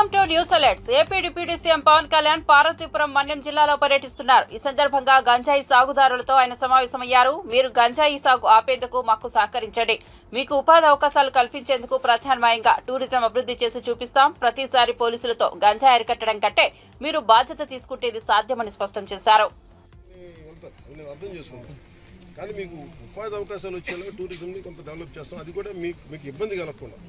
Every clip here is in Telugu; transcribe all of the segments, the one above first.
Welcome to news alerts. AP deputy CM Pawan Kalyan Parvathipuram Manyam జిల్లాలో పర్యటిస్తున్నారు. ఈ సందర్భంగా గంజాయి సాగుదారులతో ఆయన సమావేశమయ్యారు. మీరు గంజాయి సాగు ఆపేందుకు మాకు సహకరించండి, మీకు ఉపాధి అవకాశాలు కల్పించేందుకు ప్రత్యామ్నాయంగా టూరిజం అభివృద్ధి చేసి చూపిస్తాం. ప్రతిసారి పోలీసులతో గంజాయి అరికట్టడం కంటే మీరు బాధ్యత తీసుకుంటే ఇది సాధ్యమని స్పష్టం చేశారు. కానీ మీకు ఉపాధి అవకాశాలు వచ్చేలా టూరిజంని కొంత డెవలప్ చేస్తాం. అది కూడా మీకు ఇబ్బంది కలగకుండా,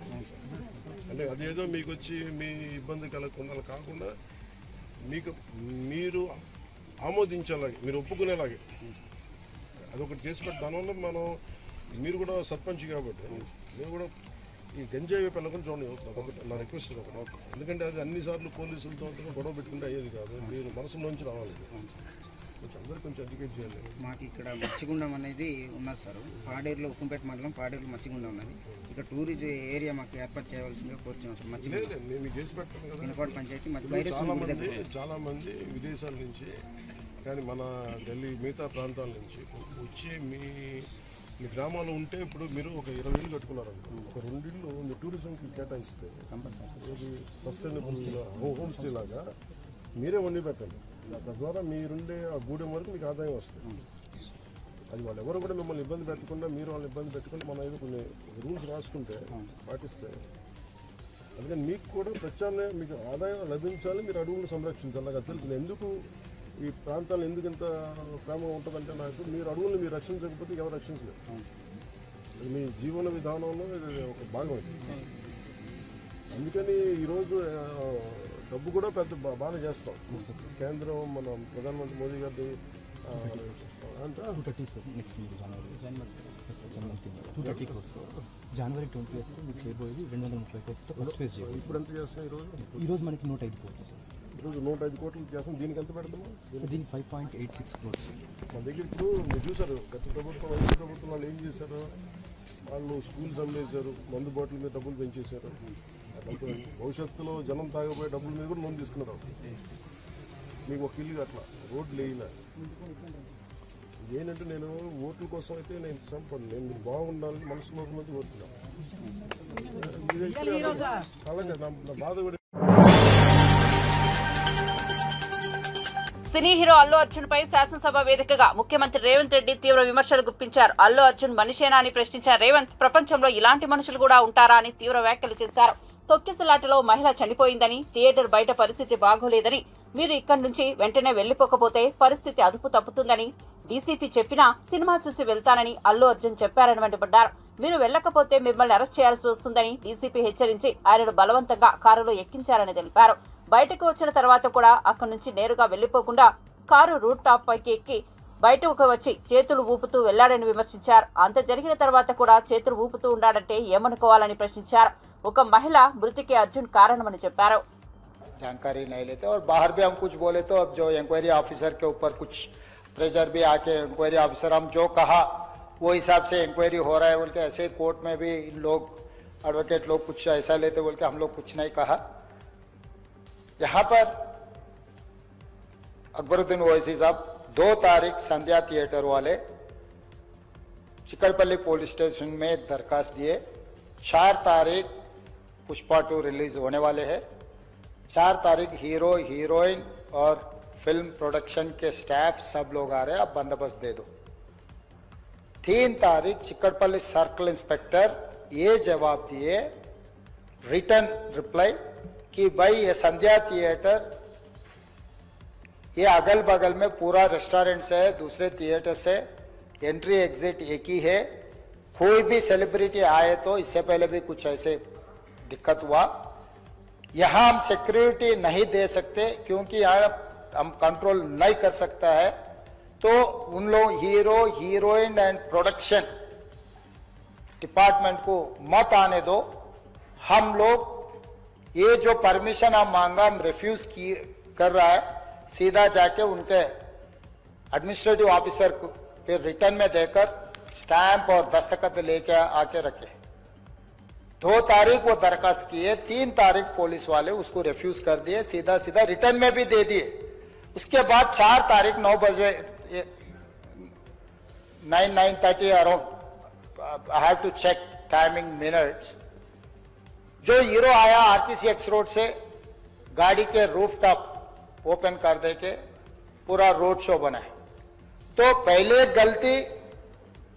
అంటే అదేదో మీకు వచ్చి మీ ఇబ్బంది కలగకుండా కాకుండా మీరు ఆమోదించేలాగే, మీరు ఒప్పుకునేలాగే అదొకటి చేసి పెట్టి దానివల్ల మీరు కూడా సర్పంచ్ కాబట్టి మీరు కూడా ఈ గంజాయి వైపు వెళ్ళకుండా చూడండి. అదొకటి నా రిక్వెస్ట్ ఒకటి. ఎందుకంటే అది అన్నిసార్లు పోలీసులతో గొడవ పెట్టుకుంటే అయ్యేది కాదు. మీరు మనసులోంచి రావాలి. అందరూ కొంచెం ఎడ్యుకేట్ చేయాలి. మాకు ఇక్కడ మచ్చిగుండం అనేది ఉన్నది సార్. పాడేరులో ఉక్కంపేట మండలం పాడేరులో మచ్చిగుండం ఉన్నది. ఇక్కడ టూరిజం ఏరియా మాకు ఏర్పాటు చేయవలసిందిగా కోరుతున్నాం సార్. నేను చేసి పెట్టాను కదా. పినపాడు పంచాయతీ చాలా మంది విదేశాల నుంచి కానీ మన ఢిల్లీ మిగతా ప్రాంతాల నుంచి వచ్చి మీ గ్రామాలు ఉంటే ఇప్పుడు మీరు ఒక 20,000 కట్టుకున్నారనుకో, ఒక 2 ఇళ్ళు మీ టూరిజంకి కేటాయిస్తే కంపల్సరీ సస్టైనబుల్ హోమ్ స్టే లాగా మీరే వండి పెట్టండి. తద్వారా మీరుండే ఆ గూడెం వరకు మీకు ఆదాయం వస్తుంది. అది వాళ్ళు ఎవరు కూడా మిమ్మల్ని ఇబ్బంది పెట్టకుండా, మీరు వాళ్ళని ఇబ్బంది పెట్టకుండా మనం ఏదో కొన్ని రూల్స్ రాసుకుంటే పాటిస్తే, అందుకని మీకు కూడా ప్రత్యామ్నాయం, మీకు ఆదాయం లభించాలి, మీరు అడవులను సంరక్షించాలి. నాకు తెలుసు ఎందుకు ఈ ప్రాంతాలు ఎందుకు ఇంత ప్రేమ ఉంటుందంటే, నాకు మీరు అడవులను మీరు రక్షించకపోతే ఎవరు రక్షించలేదు. మీ జీవన విధానంలో ఇది ఒక భాగం. అందుకని ఈరోజు డబ్బు కూడా పెద్ద బాగా చేస్తాం. కేంద్రం మన ప్రధానమంత్రి మోదీ గారి జనవరి 20th మీకు చేయబోయేది 230 కోట్లతో ఫస్ట్ ఫేజ్. ఇప్పుడు ఎంత చేస్తున్నాం ఈరోజు మనకి 105 కోట్లు సార్. ఈరోజు 105 కోట్లు చేస్తాం. దీనికి ఎంత పెడతాము? దీనికి 5.86 crores. మన దగ్గర ఇప్పుడు మీరు చూసారు, గత ప్రభుత్వం వైద్య ప్రభుత్వం వాళ్ళు ఏం చేశారు, వాళ్ళు స్కూల్స్ అమ్మేశారు, మందు బాటిల్ మీద డబ్బులు పెంచేశారు. భవిష్యత్తులో జనం తాగబోయే డబ్బుల మీద కూడా లోన్ తీసుకున్నారు. మీకు ఒక ఇల్లు అట్లా రోడ్లు వేయలే. ఏంటంటే నేను ఓట్ల కోసం అయితే నేను సంపన్ను, నేను మీరు బాగుండాలని మనసులో కోరుతున్నాను. అలాగే నా బాధ కూడా. సినీ హీరో అల్లు అర్జున్ పై శాసనసభ వేదికగా ముఖ్యమంత్రి రేవంత్ రెడ్డి తీవ్ర విమర్శలు గుప్పించారు. అల్లు అర్జున్ మనిషేనా అని ప్రశ్నించిన రేవంత్, ప్రపంచంలో ఇలాంటి మనుషులు కూడా ఉంటారా అని తీవ్ర వ్యాఖ్యలు చేశారు. తొక్కిసలాటలో మహిళ చనిపోయిందని, థియేటర్ బయట పరిస్థితి బాగోలేదని, మీరు ఇక్కడి నుంచి వెంటనే వెళ్లిపోకపోతే పరిస్థితి అదుపు తప్పుతుందని డీసీపీ చెప్పినా సినిమా చూసి వెళ్తానని అల్లు అర్జున్ చెప్పారని మండిపడ్డారు. మీరు వెళ్లకపోతే మిమ్మల్ని అరెస్ట్ చేయాల్సి వస్తుందని డీసీపీ హెచ్చరించి ఆయనను బలవంతంగా కారులో ఎక్కించారని తెలిపారు. బయటకు వచ్చిన తర్వాత కూడా అక్కడి నుంచి నేరుగా వెళ్లిపోకుండా కారు రూట్ టాప్ పైకి ఎక్కి బయటకు వచ్చి చేతులు ఊపుతూ వెళ్లాడని విమర్శించారు. అంత జరిగిన తర్వాత కూడా చేతులు ఊపుతూ ఉన్నాడంటే ఏమనుకోవాలని ప్రశ్నించారు. ఒక మహిళ మృతికి అర్జున్ కారణమని చెప్పారు. जानकारी नहीं लेते और बाहर भी हम कुछ बोले तो अब जो इंक्वायरी ऑफिसर के ऊपर कुछ प्रेशर भी आके इंक्वायरी ऑफिसर हम जो कहा वो हिसाब से इंक्वायरी हो रहा है बोल के, ऐसे कोर्ट में भी इन लोग एडवोकेट लोग कुछ ऐसा लेते बोल के हम लोग कुछ नहीं कहा. यहाँ पर अकबरुद्दीन ओवैसी साहब 2 तारीख संध्या थिएटर वाले चिकड़पल्ली पुलिस स्टेशन में एक दरखास्त दिए. 4 तारीख पुष्पा 2 रिलीज होने वाले हैं. 4 तारीख हीरो हीरोइन और फिल्म प्रोडक्शन के स्टाफ सब लोग आ रहे हैं, आप बंदोबस्त दे दो. 3 तारीख चिकड़पल्ली सर्कल इंस्पेक्टर ये जवाब दिए, रिटर्न रिप्लाई कि भाई ये संध्या थिएटर ये अगल बगल में पूरा रेस्टोरेंट से दूसरे थिएटर से एंट्री एग्जिट एक ही है. कोई भी सेलिब्रिटी आए तो इससे पहले भी कुछ ऐसे दिक्कत हुआ. यहाँ हम सिक्योरिटी नहीं दे सकते क्योंकि यहाँ हम कंट्रोल नहीं कर सकता है. तो उन लोग hero heroine and production department को मत आने दो. हम लोग ये जो परमिशन हम मांगा हम रिफ्यूज कर रहा है, सीधा जाके उनके एडमिनिस्ट्रेटिव ऑफिसर को फिर रिटर्न में देकर स्टैंप और दस्तखत लेके आके रखे. 2 तारीख वो दरखास्त किए, 3 तारीख पुलिस वाले उसको रिफ्यूज कर दिए, सीधा सीधा रिटर्न में भी दे दिए. उसके बाद 4 तारीख 9 बजे 9:30 around, I have to check timing minutes, जो हीरो आया आरटीसी एक्स रोड से गाड़ी के रूफटॉप ओपन कर दे के पूरा रोड शो बनाए। तो पहले गलती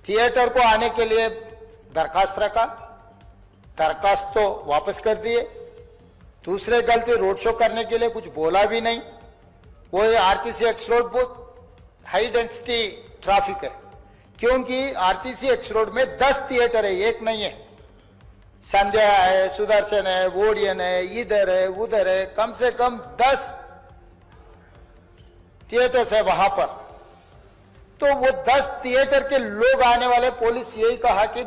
थिएटर को आने के लिए दरखास्त रखा, दरखास्त तो वापस कर दिए। दूसरे गलती रोड शो करने के लिए कुछ बोला भी नहीं। वो आरटीसी एक्स रोड बहुत हाई डेंसिटी ट्रैफिक है, क्योंकि आरटीसी एक्स रोड में 10 थिएटर है, एक नहीं है। संजय है, सुदर्शन है, वोडियन है, इधर है, उधर है, कम से कम 10 थिएटर्स है वहां पर। तो वो 10 थिएटर के लोग आने वाले, पुलिस यही कहा कि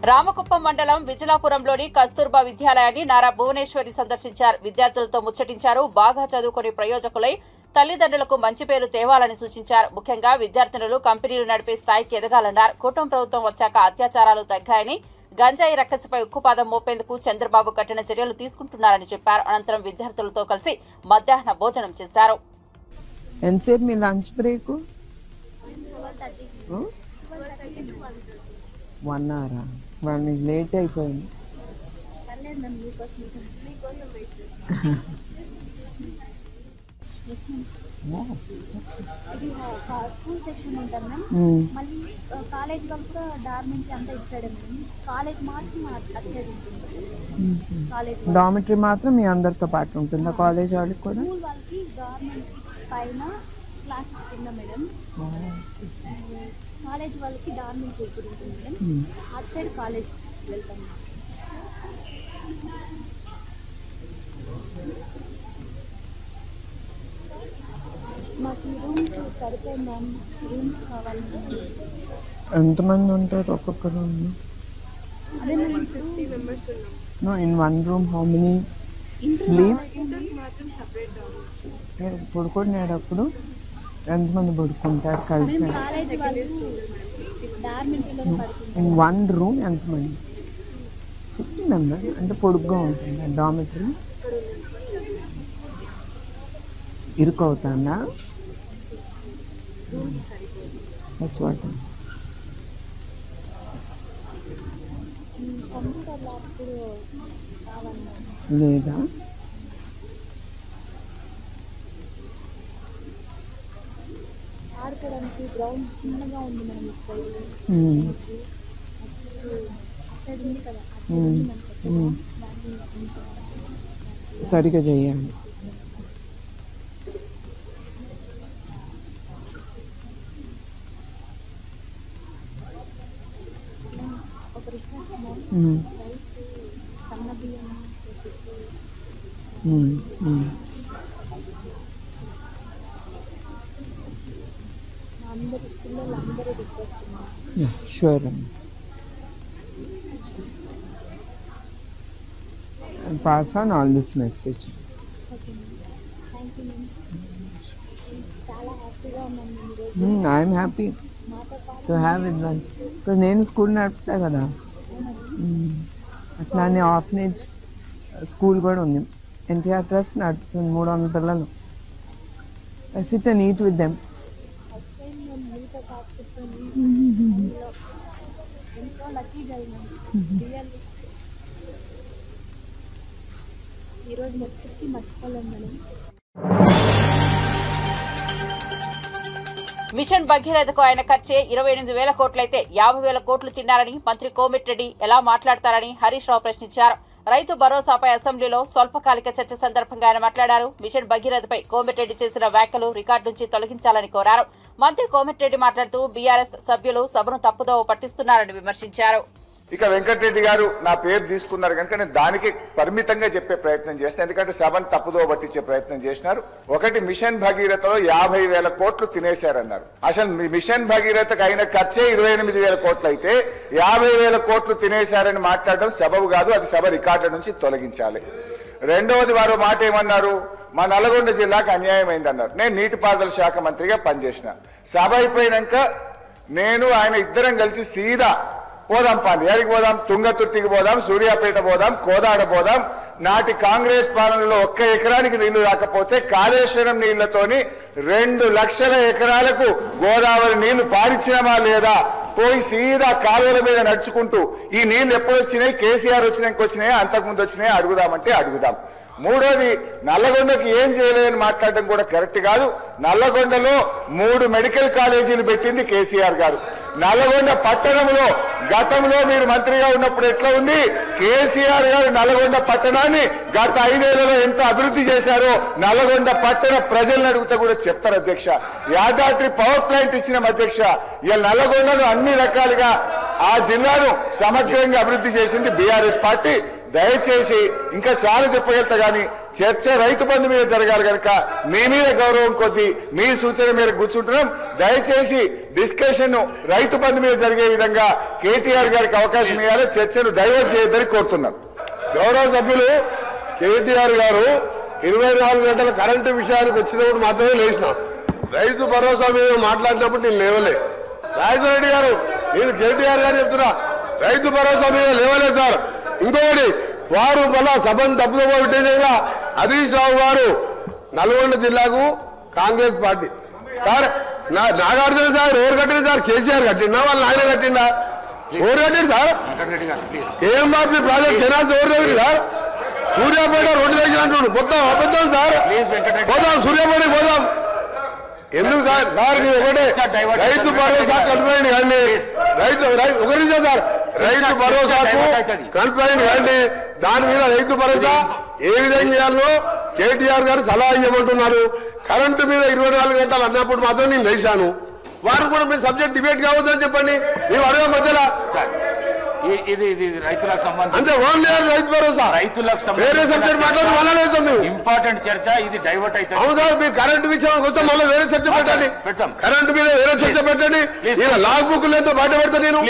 రామకుప్పం మండలం విజలాపురంలోని కస్తూర్బా విద్యాలయాన్ని నారా భువనేశ్వరి సందర్శించారు. విద్యార్థులతో ముచ్చటించారు. బాగా చదువుకుని ప్రయోజకులై తల్లిదండ్రులకు మంచి పేరు తేవాలని సూచించారు. ముఖ్యంగా విద్యార్థినులు కంపెనీలు నడిపే స్థాయికి ఎదగాలన్నారు. కూటమి ప్రభుత్వం వచ్చాక అత్యాచారాలు తగ్గాయని, గంజాయి రక్కసిపై ఉక్కుపాదం మోపేందుకు చంద్రబాబు కఠిన చర్యలు తీసుకుంటున్నారని చెప్పారు. అనంతరం విద్యార్థులతో కలిసి మధ్యాహ్న భోజనం చేశారు. ఎంతసేపు మీ లంచ్ బ్రేక్? 1 hour. వాళ్ళు లేట్ అయిపోయింది. ఇది స్కూల్ సెక్షన్ ఉంటుంది మ్యామ్. మళ్ళీ కాలేజ్ వాళ్ళు కూడా డార్మెంటరీ అంతా ఇచ్చాడు మ్యామ్. కాలేజ్ మాత్రం అచ్చేది ఉంటుంది. కాలేజ్ డార్మెటరీ మాత్రం మీ అందరితో పాటు ఉంటుందా? కాలేజ్ వాళ్ళకి కూడా? స్కూల్ వాళ్ళకి గవర్నమెంట్ పైన క్లాసెస్ కింద మేడం. కాలేజ్ వాళ్ళకి డార్మెంటరీ ఇప్పుడు ఉంటుంది మేడం. అటు సైడ్ కాలేజ్ వెళ్తాం. మాకు రూమ్స్ సరిపోయింది మ్యామ్. రూమ్స్ కావాలి. ఎంతమంది ఉంటారు ఒక్కొక్క రూమ్? అదే మేము 50 మెంబర్స్ ఉన్నాం. No, in one room how many sleep? పడుకునేటప్పుడు ఎంతమంది పడుకుంటారు కలిసి? కాలేజ్ వాళ్ళు డార్మెంటరీలో పడుకుంటారు. ఇన్ వన్ రూమ్ ఎంతమంది? 50 మెంబర్స్. అంటే పొడుగ్గా ఉంటుంది డార్మెటరీ. ఇరుకవుతుందా? That's what. కంప్యూటర్ ల్యాబ్ కూడా కావాలి. లేదా? ఆడుకోవడానికి గ్రౌండ్ చిన్నగా ఉంది మనం ఇటు సైడ్. సైడ్ ఉంది కదా, సరిగా చేయాలి. ఒక రిక్వెస్ట్ మ్యామ్. సన్న బియ్యం అందరి పిల్లలు అందరూ request ma'am. Sure. Pass on all this message. Okay ma'am. Thank you ma'am. చాలా హ్యాపీగా ఉన్నాను ఈరోజు. ఐఎమ్ హ్యాపీ మాతో పాటు టు హ్యావ్ ఇట్ లంచ్. నేను స్కూల్ నడుపుతా కదా, అట్లానే ఆర్ఫనేజ్ స్కూల్ కూడా ఉంది. ఎన్టీఆర్ ట్రస్ట్ నడుపుతుంది. 300 పిల్లలు. I SIT and eat with them. First time నేను మీతో పాటు కూర్చొని ఎంతో లక్కీగా అయినాను. రియల్లీ ఈరోజు ఎప్పటికీ మర్చిపోలేము మేడం. మిషన్ భగీరథకు ఆయన ఖర్చే 28,000 కోట్లయితే 50,000 కోట్లు తిన్నారని మంత్రి కోమిటిరెడ్డి ఎలా మాట్లాడతారని హరీష్ రావు ప్రశ్నించారు. రైతు భరోసాపై అసెంబ్లీలో స్వల్పకాలిక చర్చ సందర్భంగా ఆయన మాట్లాడారు. మిషన్ భగీరథపై కోమిటిరెడ్డి చేసిన వ్యాఖ్యలు రికార్డు నుంచి తొలగించాలని కోరారు. మంత్రి కోమిటిరెడ్డి మాట్లాడుతూ బీఆర్ఎస్ సభ్యులు సభను తప్పుదోవ పట్టిస్తున్నారని విమర్శించారు. ఇక వెంకటరెడ్డి గారు నా పేరు తీసుకున్నారు కనుక నేను దానికి పరిమితంగా చెప్పే ప్రయత్నం చేస్తాను. ఎందుకంటే సభను తప్పుదోవ పట్టించే ప్రయత్నం చేసినారు. ఒకటి, మిషన్ భగీరథలో 50,000 కోట్లు తినేశారన్నారు. అసలు మిషన్ భగీరథకు అయిన ఖర్చే 28,000 కోట్లు అయితే 50,000 కోట్లు తినేశారని మాట్లాడడం సబబు కాదు. అది సభ రికార్డు నుంచి తొలగించాలి. రెండవది, వారు మాట ఏమన్నారు, మా నల్గొండ జిల్లాకు అన్యాయం అయిందన్నారు. నేను నీటిపారుదల శాఖ మంత్రిగా పనిచేసిన. సభ అయిపోయినాక నేను ఆయన ఇద్దరం కలిసి సీదా పోదాం, పాలి ఏడికి పోదాం, తుంగతుర్తికి పోదాం, సూర్యాపేట పోదాం, కోదాడ పోదాం, నాటి కాంగ్రెస్ పాలనలో 1 ఎకరానికి నీళ్లు రాకపోతే కాళేశ్వరం నీళ్లతోని 2 లక్షల ఎకరాలకు గోదావరి నీళ్లు పారించినమా లేదా, పోయి సీదా కాలువల మీద నడుచుకుంటూ ఈ నీళ్లు ఎప్పుడు వచ్చినాయి, కేసీఆర్ వచ్చినాక వచ్చినాయా, అంతకుముందు వచ్చినాయా అడుగుదామంటే అడుగుదాం. మూడోది, నల్లగొండకి ఏం చేయలేదని మాట్లాడడం కూడా కరెక్ట్ కాదు. నల్లగొండలో 3 మెడికల్ కాలేజీలు పెట్టింది కేసీఆర్ గారు. నల్లగొండ పట్టణంలో గతంలో మీరు మంత్రిగా ఉన్నప్పుడు ఎట్లా ఉంది, కేసీఆర్ గారు నల్లగొండ పట్టణాన్ని గత 5 ఏళ్లలో ఎంత అభివృద్ధి చేశారో నల్లగొండ పట్టణ ప్రజలను అడుగుతా కూడా చెప్తారు అధ్యక్ష. యాదాద్రి పవర్ ప్లాంట్ ఇచ్చిన అధ్యక్ష. ఇలా నల్లగొండను అన్ని రకాలుగా ఆ జిల్లాను సమగ్రంగా అభివృద్ధి చేసింది బీఆర్ఎస్ పార్టీ. దయచేసి ఇంకా చాలా చెప్పగలుగుతా కానీ చర్చ రైతు బంధు మీద జరగాలి కనుక మీ మీద గౌరవం కొద్దీ మీ సూచన మేరకు కూర్చుంటున్నాం. దయచేసి డిస్కషన్ రైతు బంధు మీద జరిగే విధంగా కేటీఆర్ గారికి అవకాశం ఇవ్వాలి, చర్చను డైవర్ట్ చేయొద్దని కోరుతున్నాం. గౌరవ సభ్యులు కేటీఆర్ గారు 24 గంటల కరెంటు విషయానికి వచ్చినప్పుడు మాత్రమే లేచినాం. రైతు భరోసా మీద మాట్లాడినప్పుడు నేను లేవలే. రాజశేఖర రెడ్డి గారు, నేను కేటీఆర్ గారు చెప్తున్నా, రైతు భరోసా మీద లేవలేదు సార్. ఇంకొకటి, వారు మళ్ళా సభను తప్పుదో పెట్టేసేగా హరీష్ రావు గారు నల్గొండ జిల్లాకు Congress party sir. Nagarjuna sir ఎవరు కట్టింది సార్? కేసీఆర్ కట్టిండా, వాళ్ళు ఆయన కట్టిండా? ఎవరు కట్టింది సార్? ఏం బాబు ప్రాజెక్ట్ కెనాల్స్ ఎవరు దగ్గర సార్? సూర్యాపేట 2 లక్షలు అంటున్నాడు, మొత్తం అబద్ధం సార్. పోదాం సూర్యాపేటకి పోదాం. ఎందుకు సార్? సార్ మీరు ఒకటే రైతు భరోసా కన్ఫైన్ కానీ ఒకరి సార్ రైతు భరోసాకు కన్ఫైన్ కానీ దాని మీద రైతు భరోసా ఏ విధంగా చేయాలో కేటీఆర్ గారు సలహా ఇవ్వమంటున్నారు. కరెంటు మీద 24 గంటలు అన్నప్పుడు మాత్రం నేను లేచాను. వారు కూడా మీరు సబ్జెక్ట్ డిబేట్ కావద్దని చెప్పండి. మేము అడగ మధ్యలో ఇది రైతులకు సంబంధించి అంటే ఓన్లీ రైతు భరోసా, రైతులకు వేరే సబ్జెక్ట్ మాట్లాడలేదు. ఇంపార్టెంట్ చర్చ ఇది డైవర్ట్ అయితే. అవును సార్, మీరు కరెంటు విషయం వస్తే మళ్ళీ వేరే చర్చ పెట్టండి. కరెంటు మీద వేరే చర్చ పెట్టండి. ఇలా లాగ్ బుక్ లేదో బయట పెడతా నేను.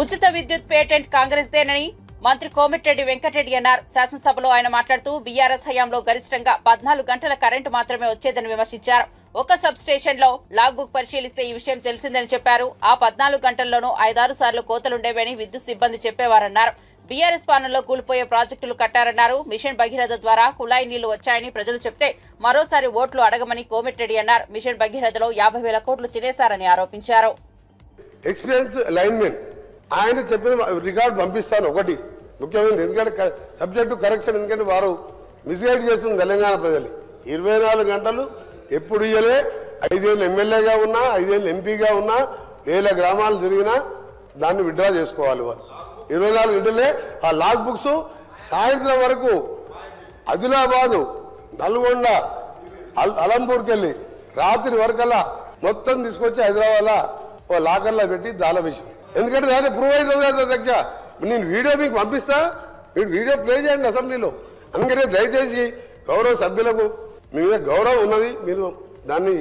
ఉచిత విద్యుత్ పేటెంట్ కాంగ్రెస్ దేనని మంత్రి కోమటిరెడ్డి వెంకటరెడ్డి అన్నారు. శాసనసభలో ఆయన మాట్లాడుతూ బీఆర్ఎస్ హయాంలో గరిష్టంగా 14 గంటల కరెంటు మాత్రమే వచ్చేదని విమర్శించారు. ఒక సబ్ స్టేషన్ లో లాగ్ బుక్ పరిశీలిస్తే ఈ విషయం తెలిసిందని చెప్పారు. ఆ 14 గంటల్లోనూ 5-6 సార్లు కోతలుండేవని విద్యుత్ సిబ్బంది చెప్పేవారన్నారు. బీఆర్ఎస్ పాలనలో కూలిపోయే ప్రాజెక్టులు కట్టారన్నారు. మిషన్ భగీరథ ద్వారా కుళాయి నీళ్లు వచ్చాయని ప్రజలు చెప్తే మరోసారి ఓట్లు అడగమని కోమటిరెడ్డి అన్నారు. మిషన్ భగీరథలో 50,000 కోట్లు తినేశారని ఆరోపించారు. ఎక్స్పీరియన్స్ లైన్మెన్ ఆయన చెప్పిన రికార్డు పంపిస్తాను. ఒకటి ముఖ్యమైనది, ఎందుకంటే సబ్జెక్టు కరెక్షన్, ఎందుకంటే వారు మిస్గైడ్ చేస్తుంది తెలంగాణ ప్రజలు. 24 గంటలు ఎప్పుడు ఇయ్యలే. 5 ఏళ్ళు ఎమ్మెల్యేగా ఉన్నా, 5 ఏళ్ళు ఎంపీగా ఉన్నా, 1000 గ్రామాలు తిరిగినా దాన్ని విత్డ్రా చేసుకోవాలి. వాళ్ళు 24 గంటలే ఆ లాగ్ బుక్స్ సాయంత్రం వరకు ఆదిలాబాదు, నల్గొండ, అలంపూర్కి వెళ్ళి రాత్రి వరకల్లా మొత్తం తీసుకొచ్చి హైదరాబాద్లో ఓ లాకర్లో పెట్టి దాల విషయం. ఎందుకంటే దాన్ని ప్రూవ్ అవుతుంది కదా అధ్యక్ష. నేను వీడియో మీకు పంపిస్తా, మీరు వీడియో ప్లే చేయండి అసెంబ్లీలో. అందుకనే దయచేసి గౌరవ సభ్యులకు మీ మీద గౌరవం ఉన్నది, మీరు దాన్ని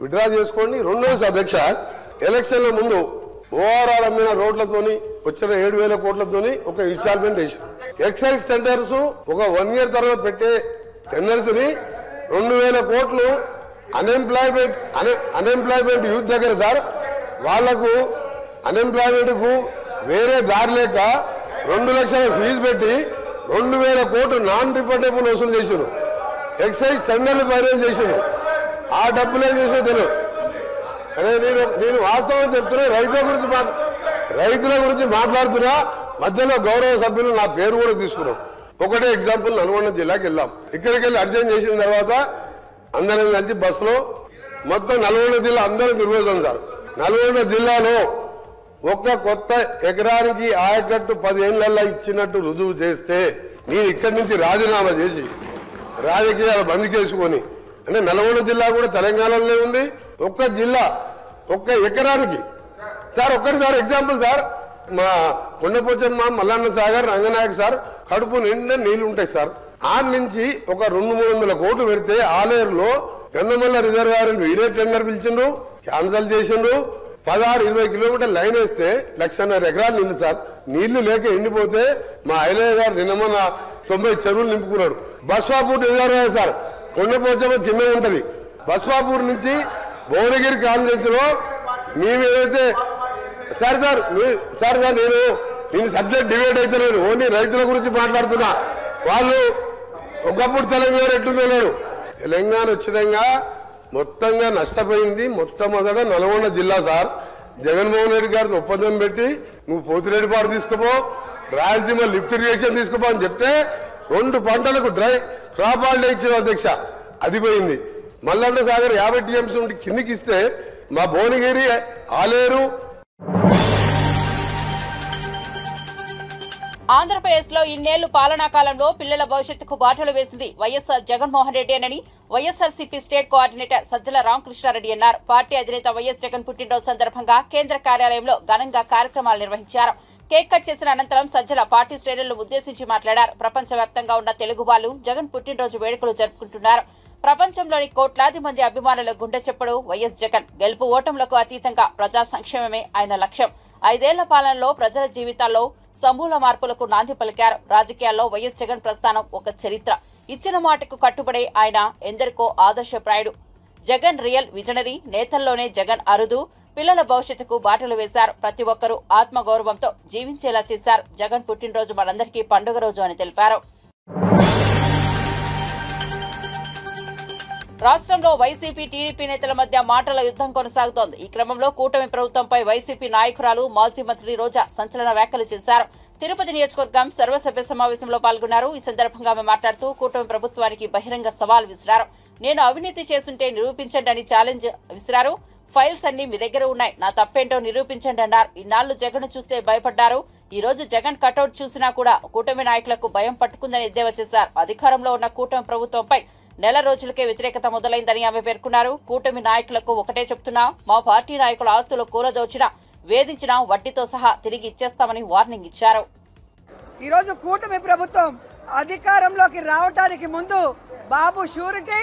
విత్డ్రా చేసుకోండి. రెండోది అధ్యక్ష, ఎలక్షన్ల ముందు ఓఆర్ఆర్ అమ్మిన రోడ్లతోని వచ్చిన 7,000 కోట్లతోని ఒక ఇన్స్టాల్మెంట్ వేసి ఎక్సైజ్ టెండర్స్ ఒక 1 ఇయర్ తర్వాత పెట్టే టెండర్స్ ని 2,000 కోట్లు అన్ఎంప్లాయ్మెంట్ యూత్ దగ్గర సార్. వాళ్లకు అన్ఎంప్లాయ్మెంట్ కు వేరే దారి లేక 2 లక్షల ఫీజు పెట్టి 2,000 కోట్లు నాన్ రిఫండబుల్ వసూలు చేసారు. ఎక్సైజ్ టెండర్లు ఫైనల్ చేసారు. ఆ డబ్బులు ఏం చేసినా తెలియదు. అదే నేను వాస్తవం చెప్తున్నా, రైతుల గురించి మాట్లాడుతున్నా. మధ్యలో గౌరవ సభ్యులు నా పేరు కూడా తీసుకున్నాం. ఒకటే ఎగ్జాంపుల్, నల్గొండ జిల్లాకి వెళ్దాం. ఇక్కడికి వెళ్ళి అర్జెంట్ చేసిన తర్వాత అందరం కలిసి బస్సులో మొత్తం నల్గొండ జిల్లా అందరం తిరుగుతాం సార్. నల్గొండ జిల్లాలో ఒక్క కొత్త ఎకరానికి ఆయకట్టు 10 ఏళ్లలో ఇచ్చినట్టు రుజువు చేస్తే నేను ఇక్కడి నుంచి రాజీనామా చేసి రాజకీయాలు బంద్ చేసుకొని, అంటే నల్గొండ జిల్లా కూడా తెలంగాణలోనే ఉంది. ఒక్క జిల్లా ఒక్క ఎకరానికి సార్, ఒక్కటిసారి ఎగ్జాంపుల్ సార్, మా కొండపోచమ్మ, మల్లన్న సాగర్, రంగనాయక సార్ కడుపు నిండా నీళ్లు ఉంటాయి సార్. ఆ నుంచి ఒక 200-300 కోట్లు పెడితే ఆలేరులో గంధమల్ల రిజర్వాయర్ వీరే టెండర్ పిలిచిండ్రు, క్యాన్సల్ చేసిండ్రు. 16-20 కిలోమీటర్ లైన్ వేస్తే 1,50,000 ఎకరాలు నీళ్లు సార్. నీళ్లు లేక ఎండిపోతే మా ఐలయ్య గారు నిన్నమన్న 90 చెరువులు నింపుకున్నాడు. బస్వాపూర్ రిజర్వాయర్ సార్, కొండపోచమ్మ కింద ఉంటది. బస్వాపూర్ నుంచి భువనగిరి కాన్ఫరెన్స్ లో మేము ఏదైతే సార్ నేను నేను సబ్జెక్ట్ డిబేట్ అయితే నేను ఓన్లీ రైతుల గురించి మాట్లాడుతున్నా. వాళ్ళు ఒకప్పుడు తెలంగాణ ఎట్లున్నాడు, తెలంగాణ వచ్చినంగా మొత్తంగా నష్టపోయింది మొట్టమొదట నల్గొండ జిల్లా సార్. జగన్మోహన్ రెడ్డి గారితో ఒప్పందం పెట్టి నువ్వు పోతిరెడ్డిపాడు తీసుకుపో, రాయలసీమ లిఫ్ట్ ఇరిగేషన్ తీసుకుపో అని చెప్తే 2 పంటలకు డ్రై క్రాప్ హాలిడే ఇచ్చిన అధ్యక్ష, అది పోయింది. మల్లన్న సాగర్ 50 TMC ఉండి కిందికి ఇస్తే మా భువనగిరి ఆలేరు. ఆంధ్రప్రదేశ్ లో ఇన్నేళ్లు పాలనా కాలంలో పిల్లల భవిష్యత్తుకు బాటలు వేసింది వైఎస్ఆర్ జగన్మోహన్ రెడ్డి అని వైఎస్ఆర్సీపీ స్టేట్ కోఆర్డినేటర్ సజ్జల రామకృష్ణారెడ్డి అన్నారు. పార్టీ అధినేత వైఎస్ జగన్ పుట్టినరోజు సందర్భంగా కేంద్ర కార్యాలయంలో ఘనంగా కార్యక్రమాలు నిర్వహించారు. కేక్ కట్ చేసిన అనంతరం సజ్జల పార్టీ శ్రేణులను ఉద్దేశించి మాట్లాడారు. ప్రపంచవ్యాప్తంగా ఉన్న తెలుగు వాళ్లు జగన్ పుట్టినరోజు వేడుకలు జరుపుకుంటున్నారు. ప్రపంచంలోని కోట్లాది మంది అభిమానుల గుండె చప్పుడు వైఎస్ జగన్. గెలుపు ఓటములకు అతీతంగా ప్రజా సంక్షేమమే ఆయన లక్ష్యం. 5 ఏళ్ల పాలనలో ప్రజల జీవితాల్లో సమూల మార్పులకు నాంది పలికారు. రాజకీయాల్లో వైఎస్ జగన్ ప్రస్థానం ఒక చరిత్ర. ఇచ్చిన మాటకు కట్టుబడే ఆయన ఎందరికో ఆదర్శప్రాయుడు. Jagan real visionary. నేతల్లోనే జగన్ అరుదు. పిల్లల భవిష్యత్తుకు బాటలు వేశారు. ప్రతి ఒక్కరూ ఆత్మగౌరవంతో జీవించేలా చేశారు. జగన్ పుట్టినరోజు మనందరికీ పండుగ రోజు అని తెలిపారు. రాష్ట్రంలో వైసీపీ టీడీపీ నేతల మధ్య మాటల యుద్దం కొనసాగుతోంది. ఈ క్రమంలో కూటమి ప్రభుత్వంపై వైసీపీ నాయకురాలు మాజీ మంత్రి రోజా సంచలన వ్యాఖ్యలు చేశారు. తిరుపతి నియోజకవర్గం సర్వసభ్య సమావేశంలో పాల్గొన్నారు. ఈ సందర్భంగా ఆమె మాట్లాడుతూ కూటమి ప్రభుత్వానికి బహిరంగ సవాల్ విసిరారు. నేను అవినీతి చేస్తుంటే నిరూపించండి అని ఛాలెంజ్ విసిరారు. ఫైల్స్ అన్ని మీ దగ్గర ఉన్నాయి, నా తప్పేంటో నిరూపించండి అన్నారు. ఇన్నాళ్లు జగన్ చూస్తే భయపడ్డారు. ఈ రోజు జగన్ కటౌట్ చూసినా కూడా కూటమి నాయకులకు భయం పట్టుకుందని ఎద్దేవా చేశారు. అధికారంలో ఉన్న కూటమి ప్రభుత్వంపై నెల రోజులకే వ్యతిరేకత మొదలైందని ఆమె పేర్కొన్నారు. కూటమి నాయకులకు ఒకటే చెప్తున్నా, మా పార్టీ నాయకుల ఆస్తులు కూలదోచినా, వేధించినా వడ్డీతో సహా తిరిగి ఇచ్చేస్తామని వార్నింగ్ ఇచ్చారు. ఈరోజు కూటమి ప్రభుత్వం అధికారంలోకి రావటానికి ముందు బాబు షూరిటీ,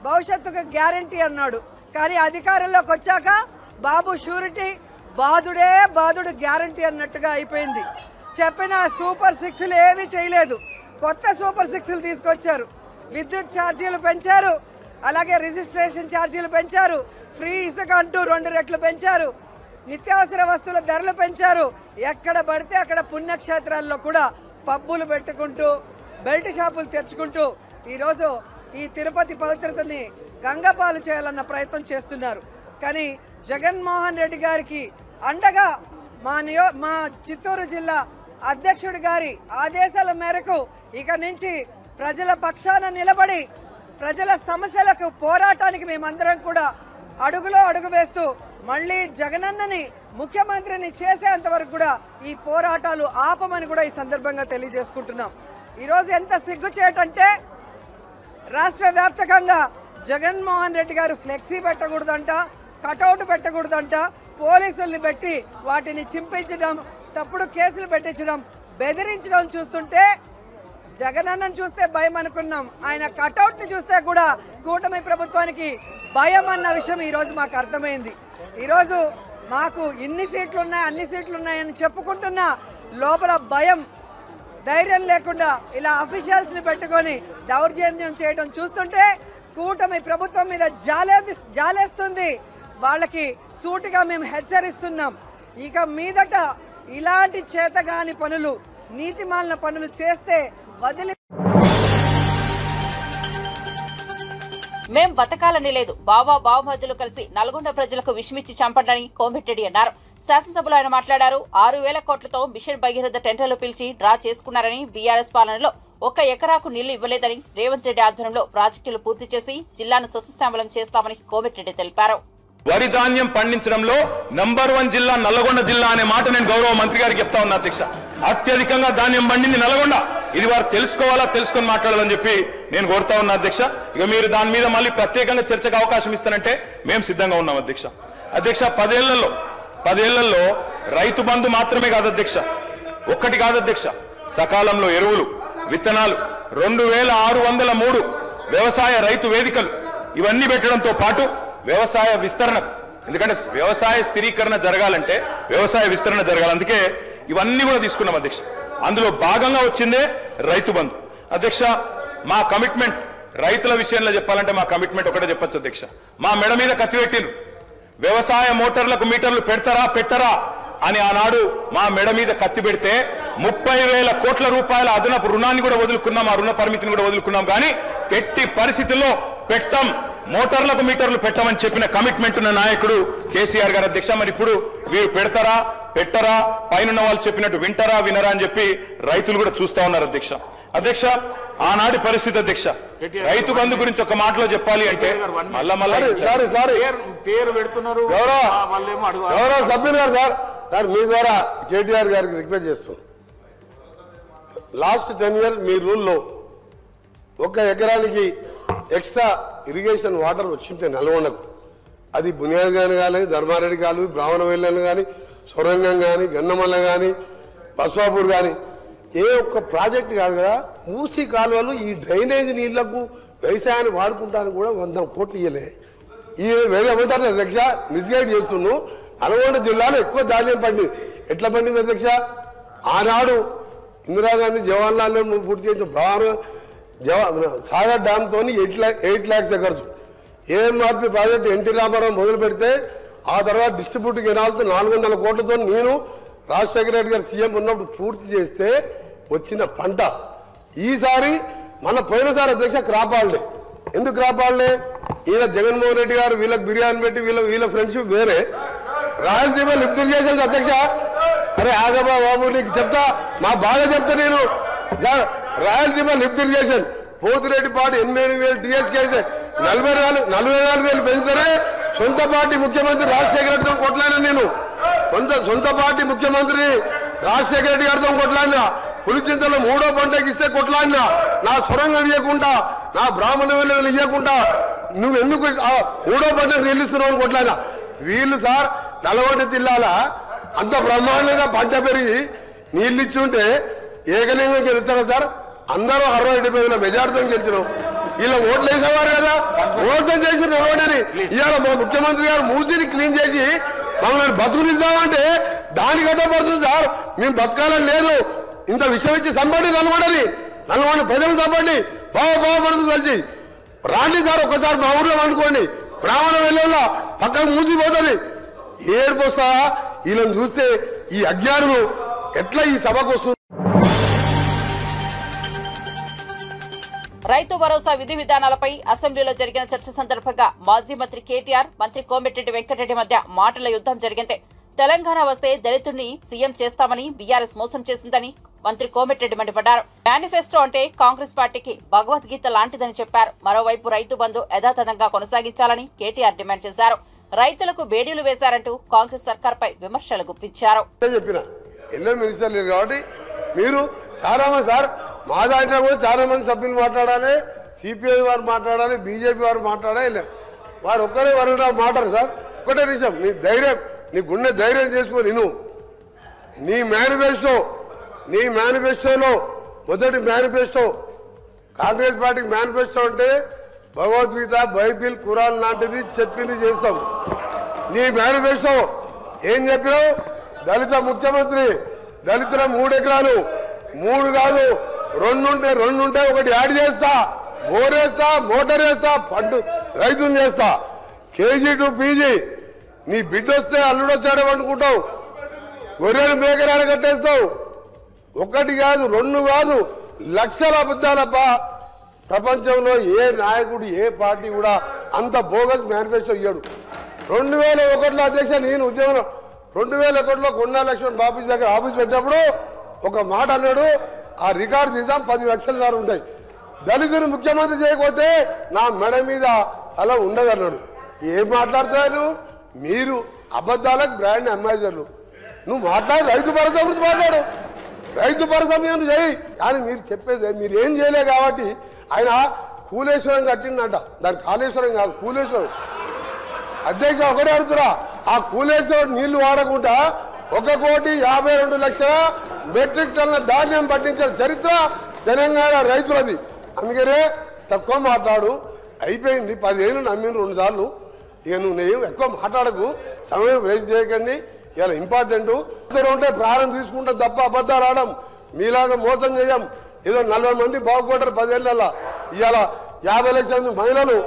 భవిష్యత్తుకు గ్యారంటీ అన్నాడు. కానీ అధికారంలోకి వచ్చాక బాబు షూరిటీ, బాదుడు గ్యారంటీ అన్నట్టుగా అయిపోయింది. చెప్పిన సూపర్ 6లు ఏమీ చేయలేదు. కొత్త సూపర్ 6లు తీసుకొచ్చారు. విద్యుత్ ఛార్జీలు పెంచారు, అలాగే రిజిస్ట్రేషన్ ఛార్జీలు పెంచారు, ఫ్రీ ఇసుక అంటూ 2 రెట్లు పెంచారు, నిత్యావసర వస్తువుల ధరలు పెంచారు. ఎక్కడ పడితే అక్కడ పుణ్యక్షేత్రాల్లో కూడా పబ్బులు పెట్టుకుంటూ, బెల్ట్ షాపులు తెరుచుకుంటూ ఈరోజు ఈ తిరుపతి పవిత్రతని గంగపాలు చేయాలన్న ప్రయత్నం చేస్తున్నారు. కానీ జగన్మోహన్ రెడ్డి గారికి అండగా మా చిత్తూరు జిల్లా అధ్యక్షుడి గారి ఆదేశాల మేరకు ఇక నుంచి ప్రజల పక్షాన నిలబడి ప్రజల సమస్యలకు పోరాటానికి మేమందరం కూడా అడుగులో అడుగు వేస్తూ మళ్ళీ జగనన్నని ముఖ్యమంత్రిని చేసేంత వరకు కూడా ఈ పోరాటాలు ఆపమని కూడా ఈ సందర్భంగా తెలియజేసుకుంటున్నాం. ఈరోజు ఎంత సిగ్గుచేటంటే రాష్ట్ర వ్యాప్తంగా జగన్మోహన్ రెడ్డి గారు ఫ్లెక్సీ పెట్టకూడదంట, కటౌట్ పెట్టకూడదంట, పోలీసుల్ని పెట్టి వాటిని చింపించడం, తప్పుడు కేసులు పెట్టించడం, బెదిరించడం చూస్తుంటే జగనన్నను చూస్తే భయం అనుకున్నాం. ఆయన కటౌట్ ని చూస్తే కూడా కూటమి ప్రభుత్వానికి భయం అన్న విషయం ఈరోజు మాకు అర్థమైంది. ఈరోజు మాకు ఇన్ని సీట్లు ఉన్నాయి, అన్ని సీట్లు ఉన్నాయని చెప్పుకుంటున్నా లోపల భయం, ధైర్యం లేకుండా ఇలా అఫీషియల్స్ ని పెట్టుకొని దౌర్జన్యం చేయడం చూస్తుంటే కూటమి ప్రభుత్వం మీద జాలేస్తుంది. వాళ్ళకి సూటిగా మేము హెచ్చరిస్తున్నాం. ఇక మీదట ఇలాంటి చేతగాని పనులు, నీతిమాలిన పనులు చేస్తే వదిలి మేం బతకాలని లేదు, బావమరుదులు కలిసి నల్గొండ ప్రజలకు విషమిచ్చి చంపండని కోమటిరెడ్డి అన్నారు. శాసనసభలో ఆయన మాట్లాడారు. 6,000 కోట్లతో మిషన్ భగీరథ టెండర్లు పిలిచి డ్రా చేసుకున్నారని, బీఆర్ఎస్ పాలనలో 1 ఎకరాకు నీళ్లు ఇవ్వలేదని, రేవంత్ రెడ్డి ఆధ్వర్యంలో ప్రాజెక్టులు పూర్తి చేసి జిల్లాను సస్యశ్యామలం చేస్తామని కోమటిరెడ్డి తెలిపారు. వరి ధాన్యం పండించడంలో నంబర్ 1 జిల్లా నల్లగొండ జిల్లా అనే మాట నేను గౌరవ మంత్రి గారికి చెప్తా ఉన్నా అధ్యక్ష. అత్యధికంగా ధాన్యం పండింది నల్లగొండ. ఇది వారు తెలుసుకోవాలా, తెలుసుకొని మాట్లాడాలని చెప్పి నేను కోరుతా ఉన్నా అధ్యక్ష. ఇక మీరు దాని మీద మళ్ళీ ప్రత్యేకంగా చర్చకు అవకాశం ఇస్తానంటే మేము సిద్ధంగా ఉన్నాం అధ్యక్ష. 10 ఏళ్లలో రైతు బంధు మాత్రమే కాదు అధ్యక్ష, ఒక్కటి కాదు అధ్యక్ష, సకాలంలో ఎరువులు, విత్తనాలు, 2603 వ్యవసాయ రైతు వేదికలు, ఇవన్నీ పెట్టడంతో పాటు వ్యవసాయ విస్తరణ, ఎందుకంటే వ్యవసాయ స్థిరీకరణ జరగాలంటే వ్యవసాయ విస్తరణ జరగాలి. అందుకే ఇవన్నీ కూడా తీసుకున్నాం అధ్యక్ష. అందులో భాగంగా వచ్చిందే రైతు బంధు అధ్యక్ష. మా కమిట్మెంట్ రైతుల విషయంలో చెప్పాలంటే మా కమిట్మెంట్ ఒకటే చెప్పచ్చు అధ్యక్ష. మా మెడ మీద కత్తి పెట్టిరు, వ్యవసాయ మోటార్లకు మీటర్లు పెడతారా పెట్టరా అని ఆనాడు మా మెడ మీద కత్తి పెడితే 30,000 కోట్ల రూపాయల అదనపు రుణాన్ని కూడా వదులుకున్నాం, ఆ రుణ పరిమితిని కూడా వదులుకున్నాం. కానీ ఎట్టి పరిస్థితుల్లో పెట్టం, మోటార్లకు మీటర్లు పెట్టమని చెప్పిన కమిట్మెంట్ ఉన్న నాయకుడు కేసీఆర్ గారు అధ్యక్ష. మరి ఇప్పుడు వీరు పెడతారా పెట్టరా, పైన వాళ్ళు చెప్పినట్టు వింటారా వినరా అని చెప్పి రైతులు కూడా చూస్తా ఉన్నారు అధ్యక్ష. అధ్యక్ష ఆనాటి పరిస్థితి అధ్యక్ష, రైతు బంధు గురించి ఒక మాటలో చెప్పాలి అంటే పేరు పెడుతున్నారు గౌరవ సభ్యులు గారు సార్ మీ ద్వారా కేటీఆర్ గారికి రిక్వెస్ట్ చేస్తున్నాం. లాస్ట్ 10 years మీ రూల్లో 1 ఎకరానికి ఎక్స్ట్రా ఇరిగేషన్ వాటర్ వచ్చింటే నల్గొండకు, అది బునియాద్ గాని కానీ, ధర్మారెడ్డి కాలువ, బ్రాహ్మణవెల్లని కానీ, సొరంగం కానీ, గన్నమల్ల కానీ, బస్వాపూర్ కానీ, ఏ ఒక్క ప్రాజెక్ట్ కాదు కదా. మూసి కాలువలు ఈ డ్రైనేజ్ నీళ్లకు వ్యవసాయాన్ని వాడుకుంటానికి కూడా 100 కోట్లు ఇవ్వలే. ఈ ఏమంటారు అధ్యక్ష, మిస్గైడ్ చేస్తున్నాను. నల్గొండ జిల్లాలో ఎక్కువ ధాన్యం పండింది. ఎట్లా పండింది అధ్యక్ష? ఆనాడు ఇందిరాగాంధీ జవహర్లాల్ నెహ్రూ పూర్తి చేసిన సాగర్ డ్యామ్తో 8 lakhs ఖర్చు. ఏఎంఆర్పి ప్రాజెక్టు ఎన్టీ రామారావు మొదలు పెడితే ఆ తర్వాత డిస్ట్రిబ్యూట్ కెనాల్తో 400 కోట్లతో నేను రాజశేఖర రెడ్డి గారు సీఎం ఉన్నప్పుడు పూర్తి చేస్తే వచ్చిన పంట. ఈసారి మన పోయినసారి అధ్యక్ష క్రాప్ హాలిడే. ఎందుకు క్రాప్ హాలిడే? ఈయన జగన్మోహన్ రెడ్డి గారు వీళ్ళకి బిర్యానీ పెట్టి వీళ్ళ ఫ్రెండ్షిప్ వేరే. రాయలసీమ లిఫ్ట్ ఇరిగేషన్ అధ్యక్ష, అరే ఆగబా బాబు నీకు చెప్తా, మా బాధ చెప్తా నేను. రాయలసీమ లిఫ్ట్ ఇరిగేషన్ పోతిరెడ్డి పాటు 88,000 టీఎస్కే 44,000 పెంచితేనే సొంత పార్టీ ముఖ్యమంత్రి రాజశేఖర రెడ్డితో కొట్లాడినా నేను. సొంత పార్టీ ముఖ్యమంత్రి రాజశేఖర రెడ్డి గారితో కొట్లాడినా. పులిచింతలో 3వ పంటకి ఇస్తే కొట్లాడినా. నా సొరంగం ఇవ్వకుండా, నా బ్రాహ్మణ వెల్లువలు ఇవ్వకుండా నువ్వు ఎందుకు 3వ పంటకు నిలుస్తున్నావు కొట్లాడినా. వీళ్ళు సార్ నల్గొండ జిల్లాల అంత బ్రహ్మాండంగా పంట పెరిగి నీళ్ళు ఇచ్చుంటే ఏకలింగం గెలుస్తారా సార్? అందరూ 60-70 మెజార్టీతో గెలిచినాం. ఇలా ఓట్లు వేసేవారు కదా, మోసం చేసి నల్గొండని. ఇవాళ మా ముఖ్యమంత్రి గారు మూసిని క్లీన్ చేసి మమ్మల్ని బతుకునిద్దామంటే దానికి అడ్డపడుతుంది సార్. మేము బతకాలని లేదు. ఇంత విషయం ఇచ్చి చంపండి నల్గొండ ప్రజలు చంపండి, బాగుపడుతుంది కలిసి రాండి సార్. ఒక్కసారి మా ఊర్లో అనుకోండి, బ్రాహ్మణ వెళ్ళేలా పక్కన మూసిపోతుంది. ఏడుపోస్తా వీళ్ళని చూస్తే ఈ అజ్ఞానులు ఎట్లా ఈ సభకు వస్తుంది. రైతు భరోసా విధి విధానాలపై అసెంబ్లీలో జరిగిన చర్చ సందర్భంగా మాజీ మంత్రి కేటీఆర్, మంత్రి కోమటిరెడ్డి వెంకటరెడ్డి మధ్య మాటల యుద్ధం జరిగింది. తెలంగాణ వస్తే దళితుడిని సీఎం చేస్తామని బీఆర్ఎస్ మోసం చేసిందని మంత్రి కోమటిరెడ్డి మండిపడ్డారు. మేనిఫెస్టో అంటే కాంగ్రెస్ పార్టీకి భగవద్గీత లాంటిదని చెప్పారు. మరోవైపు రైతు బంధు యథాతథంగా కొనసాగించాలని కేటీఆర్ డిమాండ్ చేశారు. రైతులకు బేడీలు వేశారంటూ కాంగ్రెస్ సర్కార్పై విమర్శలు గుప్పించారు. మీరు చాలా మంది సార్, మా దాంట్లో కూడా చాలా మంది సభ్యులు మాట్లాడాలి, సిపిఐ వారు మాట్లాడాలి, బీజేపీ వారు మాట్లాడాలి. వాడు ఒక్కరే వారు మాట్లాడు సార్. ఒకటే నిమిషం, నీ గుండె ధైర్యం చేసుకొని నీ మేనిఫెస్టోలో మొదటి మేనిఫెస్టో కాంగ్రెస్ పార్టీకి మేనిఫెస్టో అంటే భగవద్గీత, బైబిల్, ఖురాన్ లాంటిది చెప్పింది చేస్తాం. నీ మేనిఫెస్టో ఏం చెప్పినావు? దళిత ముఖ్యమంత్రి, దళితుల 3 ఎకరాలు, 3 కాదు 2 ఉంటే 1 యాడ్ చేస్తా, బోరేస్తా, మోటార్ వేస్తా, పండు రైతుని చేస్తా. KG to PG. నీ బిడ్డ వస్తే అల్లుడు వచ్చాడే అనుకుంటావు, గొర్రెలు మేకరాలు కట్టేస్తావు. 1 కాదు 2 కాదు, లక్షల అబద్ధాలప్ప. ప్రపంచంలో ఏ నాయకుడు ఏ పార్టీ కూడా అంత బోగస్ మేనిఫెస్టో ఇయ్యాడు. 2001లో అధ్యక్ష నేను ఉద్యమంలో 2001లో కొండా లక్ష్మణ్ బాబు దగ్గర ఆఫీస్ పెట్టినప్పుడు ఒక మాట అన్నాడు, ఆ రికార్డు తీద్దాం 10 లక్షల దారు ఉంటాయి. దళితుని ముఖ్యమంత్రి చేయకపోతే నా మెడ మీద అలా ఉండదు అన్నాడు. ఏం మాట్లాడుతారు మీరు? అబద్ధాలకు బ్రాండ్ అంబాసిడర్లు. నువ్వు మాట్లాడు, రైతు భరోసా గురించి మాట్లాడు, రైతు భరోసా మీద చేయి. కానీ మీరు చెప్పేది మీరు ఏం చేయలే కాబట్టి ఆయన కూలేశ్వరం కట్టిందంట. దాని కాళేశ్వరం కాదు, కూలేశ్వరం. అధ్యక్ష ఒకటే అడుగుతురా, ఆ కూలేశ్వరం నీళ్లు వాడకుండా 1,52,00,000 మెట్రిక్ టన్నుల ధాన్యం పట్టించిన చరిత్ర తెలంగాణ రైతులది. అందుకనే తక్కువ మాట్లాడు, అయిపోయింది. 10 ఏళ్ళు నమ్మిన 2 సార్లు. ఇక నువ్వు ఎక్కువ మాట్లాడకు, సమయం వేస్ట్ చేయకండి. ఇలా ఇంపార్టెంట్ ఉంటే ప్రాణం తీసుకుంటే తప్ప అబద్ధాలు ఆడడం. మీలాగా మోసం చేయం. ఏదో 40 మంది బాగుపడ్డారు 10 ఏళ్ళ. ఇవాళ 50 లక్షల మహిళలు,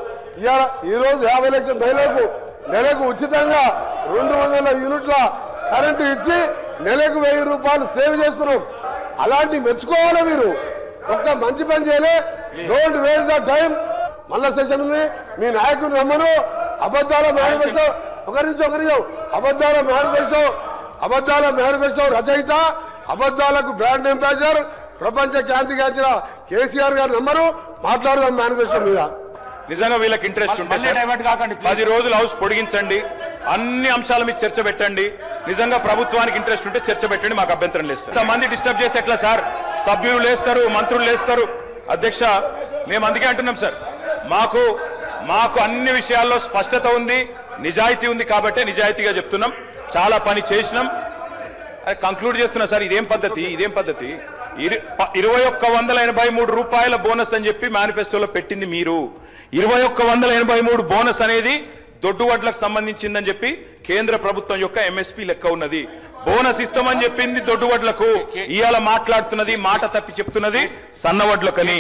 ఈరోజు 50 లక్షల మహిళలకు నెలకు ఉచితంగా 200 యూనిట్ల కరెంటు ఇచ్చి నెలకు 1000 రూపాయలు సేవ్ చేస్తున్నాం. అలాంటి మెచ్చుకోవాలి మీరు. ఒక్క మంచి పని చేయలే. Don't waste the time. మళ్ళా సెషన్ ఉంది. మీ నాయకుడు రమ్మను. అబద్ధాల మేనిఫెస్టో అబద్ధాల మేనిఫెస్టో రచయిత, అబద్ధాలకు బ్రాండ్ అంబాసిడర్, ప్రపంచ ఖ్యాతిగాంచిన కేసీఆర్ గారు నమ్మరు. మాట్లాడదాం మేనిఫెస్టో మీద. నిజంగా వీళ్ళకి ఇంట్రెస్ట్ ఉంటే 10 రోజులు హౌస్ పొడిగించండి, అన్ని అంశాల మీద చర్చ పెట్టండి. నిజంగా ప్రభుత్వానికి ఇంట్రెస్ట్ ఉంటే చర్చ పెట్టండి, మాకు అభ్యంతరం లేదు. ఇంతమంది డిస్టర్బ్ చేస్తే ఎట్లా సార్? సభ్యులు లేస్తారు, మంత్రులు లేస్తారు. అధ్యక్ష, మేము అందుకే అంటున్నాం సార్, మాకు అన్ని విషయాల్లో స్పష్టత ఉంది, నిజాయితీ ఉంది కాబట్టి నిజాయితీగా చెప్తున్నాం. చాలా పని చేసినాం. కంక్లూడ్ చేస్తున్నా సార్. ఇదేం పద్ధతి? 2183 రూపాయల బోనస్ అని చెప్పి మేనిఫెస్టోలో పెట్టింది మీరు. 2183 బోనస్ అనేది దొడ్డు వడ్లకు సంబంధించిందని చెప్పి కేంద్ర ప్రభుత్వం యొక్క ఎంఎస్పీ లెక్క ఉన్నది. బోనస్ ఇస్తామని చెప్పింది దొడ్డు వడ్లకు, ఇవాళ మాట్లాడుతున్నది మాట తప్పి చెప్తున్నది సన్న వడ్లకని.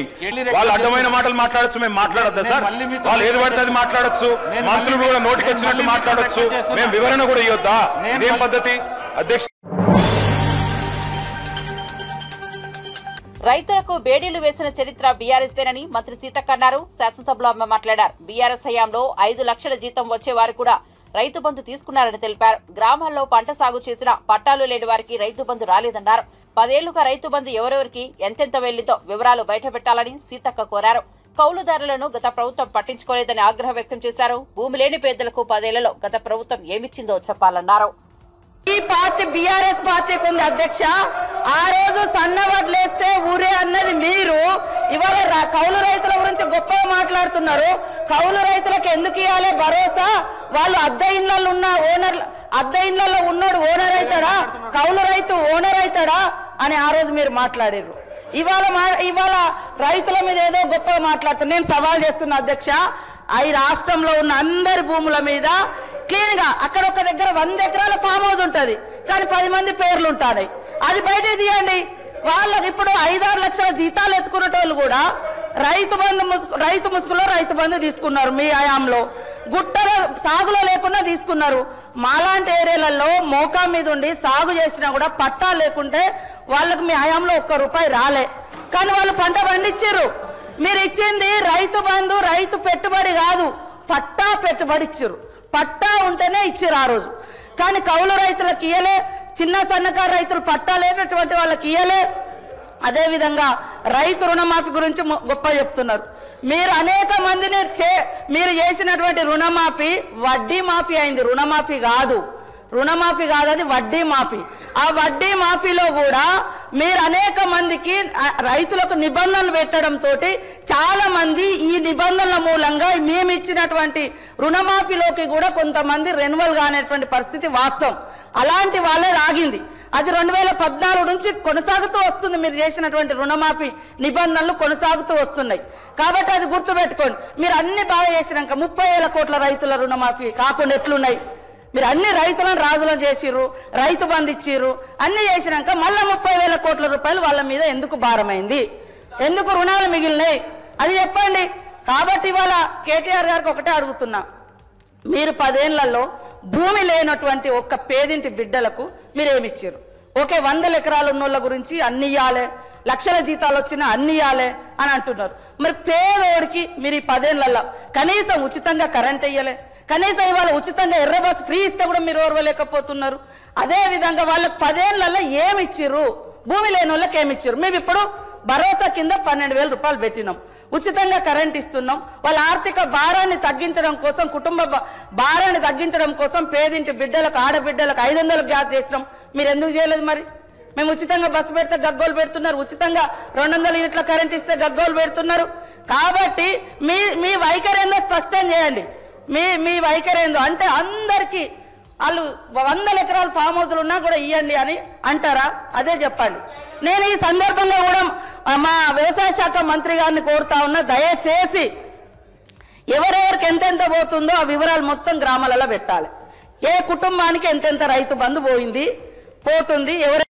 వాళ్ళు అడ్డమైన మాటలు మాట్లాడచ్చు, మేము మాట్లాడద్దా సార్? వాళ్ళు ఏది పడితే అది మాట్లాడచ్చు, మంత్రులు కూడా నోటికి వచ్చినట్టు మాట్లాడచ్చు, మేము వివరణ కూడా ఇవ్వద్దా? ఇదేం పద్ధతి అధ్యక్ష? రైతులకు బేడీలు వేసిన చరిత్ర బీఆర్ఎస్దేనని మంత్రి సీతక్క అన్నారు. శాసనసభలో ఆమె మాట్లాడారు. బీఆర్ఎస్ హయాంలో 5 లక్షల జీతం వచ్చేవారు కూడా రైతు బంధు తీసుకున్నారని తెలిపారు. గ్రామాల్లో పంట సాగు చేసిన పట్టాలు లేని వారికి రైతు బంధు రాలేదన్నారు. 10 ఏళ్లుగా రైతు బంధు ఎవరెవరికి ఎంతెంత వెళ్లిందో వివరాలు బయటపెట్టాలని సీతక్క కోరారు. కౌలుదారులను గత ప్రభుత్వం పట్టించుకోలేదని ఆగ్రహం వ్యక్తం చేశారు. భూమి లేని పేదలకు 10 ఏళ్లలో గత ప్రభుత్వం ఏమిచ్చిందో చెప్పాలన్నారు. ఈ పార్టీ బీఆర్ఎస్ పార్టీకి ఉంది అధ్యక్ష. ఆ రోజు సన్న వడ్లేస్తే ఊరే అన్నది మీరు. ఇవాళ కౌలు రైతుల గురించి గొప్పగా మాట్లాడుతున్నారు. కౌలు రైతులకు ఎందుకు ఇవ్వాలి భరోసా? వాళ్ళు అద్దె ఇళ్లలో ఉన్న అద్దె ఇళ్లలో ఉన్నోడు ఓనర్ అవుతాడా? కౌలు రైతు ఓనర్ అవుతాడా అని ఆ రోజు మీరు మాట్లాడారు. ఇవాళ రైతుల మీద ఏదో గొప్పగా మాట్లాడుతున్నారు. నేను సవాల్ చేస్తున్నా అధ్యక్ష, ఈ రాష్ట్రంలో ఉన్న అందరి భూముల మీద క్లీన్ గా అక్కడ ఒక దగ్గర 100 ఎకరాల ఫామ్ హౌస్ ఉంటుంది, కానీ 10 మంది పేర్లు ఉంటాయి. అది బయట తీయండి. వాళ్ళకి ఇప్పుడు 5-6 లక్షల జీతాలు ఎత్తుకునేటోళ్ళు కూడా రైతు ముసుగులో రైతు బంధు తీసుకున్నారు. మీ హయాంలో గుట్టల సాగులో లేకుండా తీసుకున్నారు. మాలాంటి ఏరియాలలో మోకా మీద ఉండి సాగు చేసినా కూడా పట్టా లేకుంటే వాళ్ళకి మీ హయాంలో 1 రూపాయి రాలే, కానీ వాళ్ళు పంట పండించారు. మీరు ఇచ్చింది రైతు బంధు, రైతు పెట్టుబడి కాదు, పట్టా పెట్టుబడి ఇచ్చారు. పట్టా ఉంటేనే ఇచ్చారు ఆ రోజు. కానీ కౌలు రైతులకు ఇయ్యలే, చిన్న సన్నకారు రైతులు పట్టా లేనటువంటి వాళ్ళకి ఇయ్యలే. అదేవిధంగా రైతు రుణమాఫీ గురించి గొప్ప చెప్తున్నారు. మీరు అనేక మందిని మీరు చేసినటువంటి రుణమాఫీ వడ్డీ మాఫీ అయింది, రుణమాఫీ కాదు. అది వడ్డీ మాఫీ. ఆ వడ్డీ మాఫీలో కూడా మీరు అనేక మందికి రైతులకు నిబంధనలు పెట్టడంతో చాలా మంది ఈ నిబంధనల మూలంగా మేము ఇచ్చినటువంటి రుణమాఫీలోకి కూడా కొంతమంది రెన్యువల్ కానటువంటి పరిస్థితి వాస్తవం. అలాంటి వాళ్ళే ఆగింది. అది 2014 నుంచి కొనసాగుతూ వస్తుంది. మీరు చేసినటువంటి రుణమాఫీ నిబంధనలు కొనసాగుతూ వస్తున్నాయి కాబట్టి అది గుర్తుపెట్టుకోండి. మీరు అన్ని బాగా చేసినాక 30,000 కోట్ల రైతుల రుణమాఫీ కాకుండా ఎట్లున్నాయి? మీరు అన్ని రైతులను రాజులను చేసిర్రు, రైతు బంధు ఇచ్చిర్రు, అన్ని చేసినాక మళ్ళీ 30,000 కోట్ల రూపాయలు వాళ్ళ మీద ఎందుకు భారమైంది? ఎందుకు రుణాలు మిగిలినాయి? అది చెప్పండి. కాబట్టి ఇవాళ కేటీఆర్ గారికి ఒకటే అడుగుతున్నా, మీరు 10 ఏళ్లలో భూమి లేనటువంటి ఒక్క పేదింటి బిడ్డలకు మీరేమిచ్చారు? ఓకే, 100 ఎకరాలు ఉన్నోళ్ళ గురించి అన్ని ఇవ్వాలి, లక్షల జీతాలు వచ్చినా అన్ని ఇవ్వాలి అని అంటున్నారు. మరి పేదోడికి మీరు ఈ 10 ఏళ్లలో కనీసం ఉచితంగా కరెంట్ ఇయ్యలే, కనీసం ఇవాళ ఉచితంగా ఎర్ర బస్ ఫ్రీ ఇస్తే కూడా మీరు ఓర్వలేకపోతున్నారు. అదేవిధంగా వాళ్ళకి 10 ఏళ్లలో ఏమి ఇచ్చిర్రు? భూమి లేని వాళ్ళకి ఏమి ఇచ్చారు? మేము ఇప్పుడు భరోసా కింద 12,000 రూపాయలు పెట్టినాం, ఉచితంగా కరెంట్ ఇస్తున్నాం. వాళ్ళ ఆర్థిక భారాన్ని తగ్గించడం కోసం, కుటుంబ భారాన్ని తగ్గించడం కోసం పేదింటి బిడ్డలకు, ఆడబిడ్డలకు 500 గ్యాస్ చేసినాం. మీరు ఎందుకు చేయలేదు? మరి మేము ఉచితంగా బస్సు పెడితే గగ్గోలు పెడుతున్నారు, ఉచితంగా 200 యూనిట్ల కరెంట్ ఇస్తే గగ్గోలు పెడుతున్నారు. కాబట్టి మీ వైఖరి ఏందో స్పష్టం చేయండి. మీ వైఖరి ఏందో అంటే అందరికీ వాళ్ళు 100 ఎకరాల ఫామ్ హౌస్లు ఉన్నా కూడా ఇవ్వండి అని అంటారా? అదే చెప్పండి. నేను ఈ సందర్భంగా కూడా మా వ్యవసాయ శాఖ మంత్రి గారిని కోరుతా ఉన్నా, దయచేసి ఎవరెవరికి ఎంతెంత పోతుందో ఆ వివరాలు మొత్తం గ్రామాలలో పెట్టాలి. ఏ కుటుంబానికి ఎంతెంత రైతు బంధు పోతుంది, ఎవరు